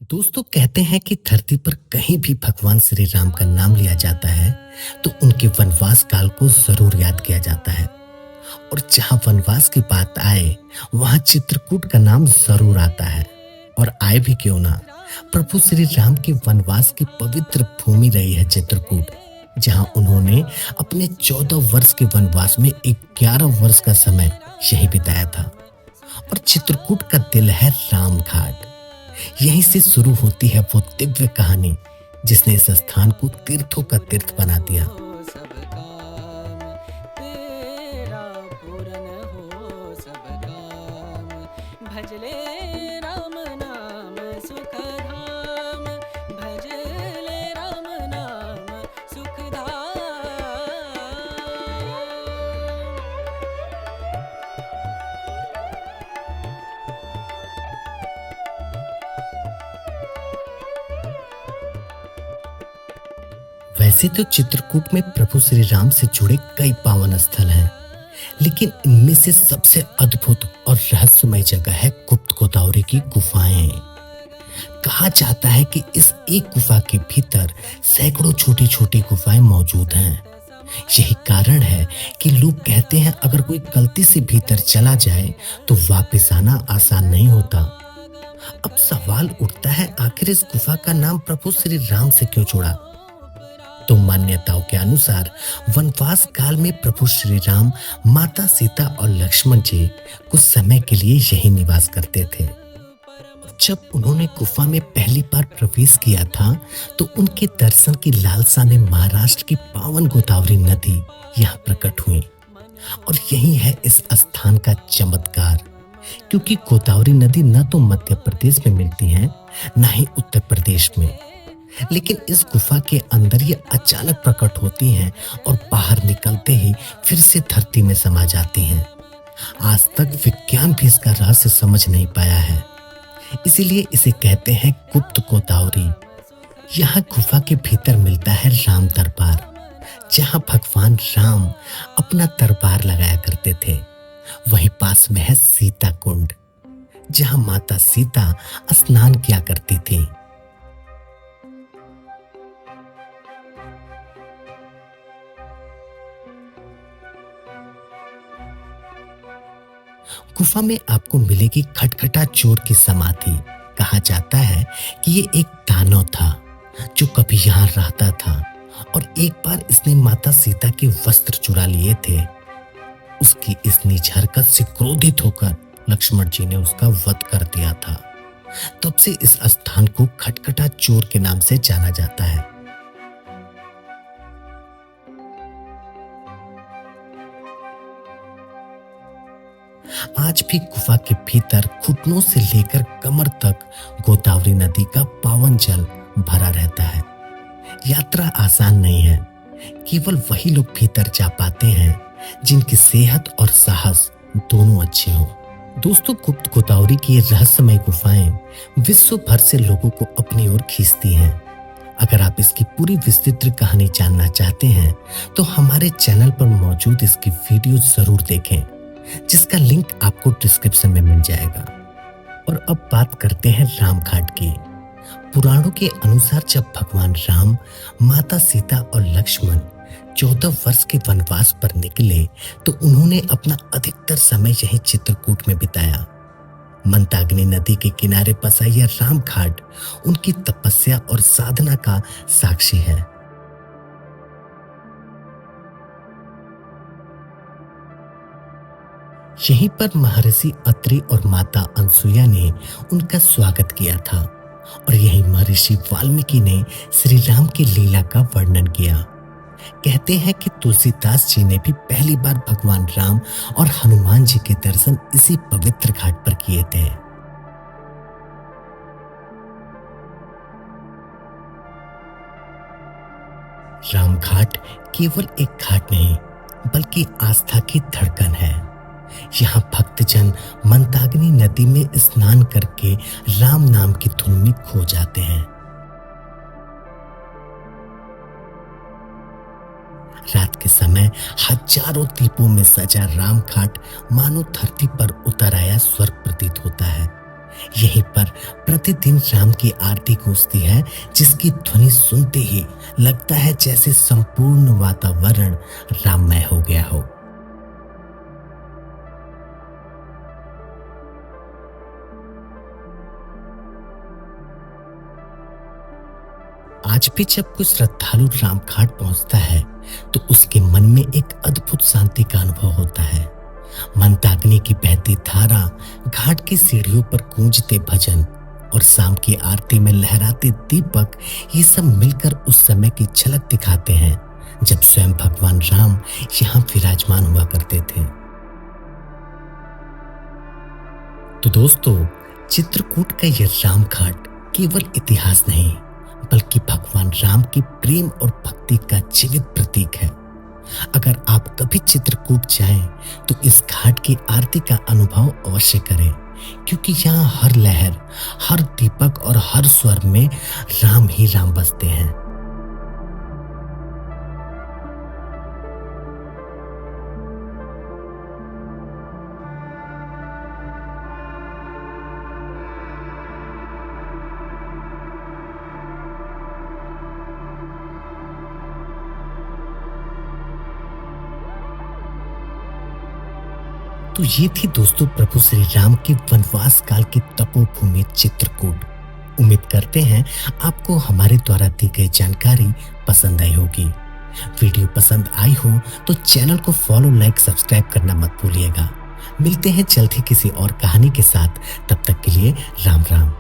दोस्तों कहते हैं कि धरती पर कहीं भी भगवान श्री राम का नाम लिया जाता है तो उनके वनवास काल को जरूर याद किया जाता है। और जहां वनवास की बात आए वहां चित्रकूट का नाम जरूर आता है। और आए भी क्यों ना, प्रभु श्री राम के वनवास की पवित्र भूमि रही है चित्रकूट, जहां उन्होंने अपने 14 वर्ष के वनवास में 11 वर्ष का समय यही बिताया था। और चित्रकूट का दिल है रामघाट। यहीं से शुरू होती है वो दिव्य कहानी जिसने इस स्थान को तीर्थों का तीर्थ बना दिया। वैसे तो चित्रकूट में प्रभु श्री राम से जुड़े कई पावन स्थल हैं, लेकिन इनमें से सबसे अद्भुत और रहस्यमय जगह है गुप्त गोदावरी की गुफाएं। कहा जाता है कि इस एक गुफा के भीतर सैकड़ों छोटी छोटी गुफाएं मौजूद हैं। यही कारण है कि लोग कहते हैं अगर कोई गलती से भीतर चला जाए तो वापस आना आसान नहीं होता। अब सवाल उठता है, आखिर इस गुफा का नाम प्रभु श्री राम से क्यों जुड़ा? तो मान्यताओं के अनुसार वनवास काल में प्रभु श्री राम, माता सीता और लक्ष्मण जी कुछ समय के लिए यही निवास करते थे। जब उन्होंने गुफा में पहली बार प्रवेश किया था तो उनके दर्शन की लालसा में महाराष्ट्र की पावन गोदावरी नदी यहाँ प्रकट हुई। और यही है इस स्थान का चमत्कार, क्योंकि गोदावरी नदी न तो मध्य प्रदेश में मिलती है न ही उत्तर प्रदेश में, लेकिन इस गुफा के अंदर ये अचानक प्रकट होती हैं और बाहर निकलते ही फिर से धरती में समा जाती हैं। आज तक विज्ञान भी इसका रहस्य समझ नहीं पाया है, इसीलिए इसे कहते हैं गुप्त गोदावरी। यहाँ गुफा के भीतर मिलता है राम दरबार, जहाँ भगवान राम अपना दरबार लगाया करते थे। वहीं पास में है सीता कुंड, जहाँ माता सीता स्नान किया करती थी। गुफा में आपको मिलेगी खटखटा चोर की समाधि। कहा जाता है कि ये एक दानव था जो कभी यहाँ रहता था और एक बार इसने माता सीता के वस्त्र चुरा लिए थे। उसकी इस नीच हरकत से क्रोधित होकर लक्ष्मण जी ने उसका वध कर दिया था। तब से इस स्थान को खटखटा चोर के नाम से जाना जाता है। आज भी गुफा के भीतर घुटनों से लेकर कमर तक गोदावरी नदी का पावन जल भरा रहता है। यात्रा आसान नहीं है, केवल वही लोग भीतर जा पाते हैं जिनकी सेहत और साहस दोनों अच्छे हों। दोस्तों, गुप्त गोदावरी की ये रहस्यमय गुफाएं विश्व भर से लोगों को अपनी ओर खींचती हैं। अगर आप इसकी पूरी विस्तृत कहानी जानना चाहते हैं तो हमारे चैनल पर मौजूद इसकी वीडियो जरूर देखें, जिसका लिंक आपको डिस्क्रिप्शन में मिल जाएगा। और अब बात करते हैं रामघाट की। पुराणों के अनुसार जब भगवान राम, माता सीता और लक्ष्मण 14 वर्ष के वनवास पर निकले तो उन्होंने अपना अधिकतर समय यही चित्रकूट में बिताया। मंदाकिनी नदी के किनारे बसा यह रामघाट उनकी तपस्या और साधना का साक्षी है। यहीं पर महर्षि अत्रि और माता अनसुया ने उनका स्वागत किया था और यही महर्षि वाल्मीकि ने श्री राम की लीला का वर्णन किया। कहते हैं कि तुलसीदास जी ने भी पहली बार भगवान राम और हनुमान जी के दर्शन इसी पवित्र घाट पर किए थे। रामघाट केवल एक घाट नहीं बल्कि आस्था की धड़कन है। यहाँ भक्तजन मंदाकिनी नदी में स्नान करके राम नाम की धुन में खो जाते हैं। रात के के समय हजारों दीपों में सजा राम घाट मानो धरती पर उतर आया स्वर्ग प्रतीत होता है। यहीं पर प्रतिदिन राम की आरती गूंजती है, जिसकी ध्वनि सुनते ही लगता है जैसे संपूर्ण वातावरण राममय हो गया हो। आज भी जब कोई श्रद्धालु राम घाट पहुंचता है तो उसके मन में एक अद्भुत शांति का अनुभव होता है। मंदाकिनी की बहती धारा, घाट की सीढ़ियों पर गूंजते भजन और शाम की आरती में लहराते दीपक, ये सब मिलकर उस समय की झलक दिखाते हैं जब स्वयं भगवान राम यहाँ विराजमान हुआ करते थे। तो दोस्तों, चित्रकूट का यह राम घाट केवल इतिहास नहीं बल्कि भगवान राम की प्रेम और भक्ति का जीवित प्रतीक है। अगर आप कभी चित्रकूट जाएं तो इस घाट की आरती का अनुभव अवश्य करें, क्योंकि यहाँ हर लहर, हर दीपक और हर स्वर में राम ही राम बसते हैं। तो ये थी दोस्तों प्रभु श्री राम के वनवास काल की तपोभूमि चित्रकूट। उम्मीद करते हैं आपको हमारे द्वारा दी गई जानकारी पसंद आई होगी। वीडियो पसंद आई हो तो चैनल को फॉलो, लाइक, सब्सक्राइब करना मत भूलिएगा। मिलते हैं जल्द ही किसी और कहानी के साथ। तब तक के लिए राम राम।